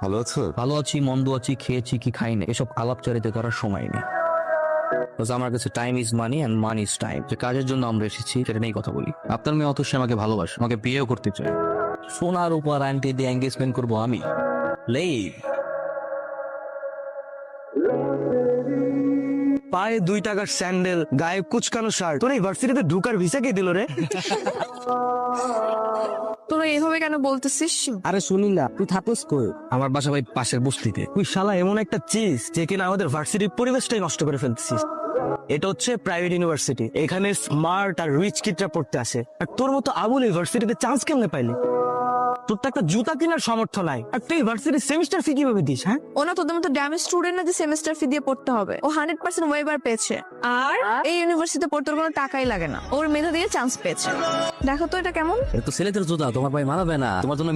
ভালো আছো? ভালো আছি, মন্দ আছি, খেয়েছি কি খাইনি, এসব আলাপচারিতা করার সময় নেই। আমার কাছে time is money and money is time. যে কাজের জন্য আমরা এসেছি সেটা নিয়েই কথা বলি। আপনার মেয়ে অথচ আমাকে ভালোবাসে, আমাকে বিয়েও করতে চায়। সোনার উপর আন্টি দিয়ে এঙ্গেজমেন্ট করবো আমি? লেই পায়ে 2 টাকার স্যান্ডেল, গায়ে কুচকানো শার্ট, তোর এই ভার্সিটিতে ঢুকার ভিসা কে দিল রে? তোরা এভাবে কেন বলতেছিস? আরে শুনি না, তুই থাকস কই? আমার বাসা ভাই পাশের বস্তিতে। তুই শালা এমন একটা চিজ যে কিনা আমাদের ভার্সিটির পরিবেশটাই নষ্ট করে ফেলতেছিস। এটা হচ্ছে প্রাইভেট ইউনিভার্সিটি, এখানে স্মার্ট আর রিচ কিডরা পড়তে আসে। আর তোর মতো আবুল ইউনিভার্সিটিতে চান্স কেমনে পাইলি? তোর তো একটা জুতা কেনার সামর্থ্য নাই, আর তুই ভার্সিটির সেমিস্টার ফি কিভাবে দিস? হ্যাঁ, ওনা তোদের মতো ড্যামেজ স্টুডেন্ট না যে সেমিস্টার ফি দিয়ে পড়তে হবে। ও 100% ওয়েবার পেয়েছে, আর এই ইউনিভার্সিটিতে পড়তে ওর কোনো টাকাই লাগে না। ওর মেধা দিয়ে চান্স পেয়েছে। দেখো তো এটা কেমন? এটা তো ছেলেদের জুতা, তোমার ভাই মানাবে না। তোমার জন্য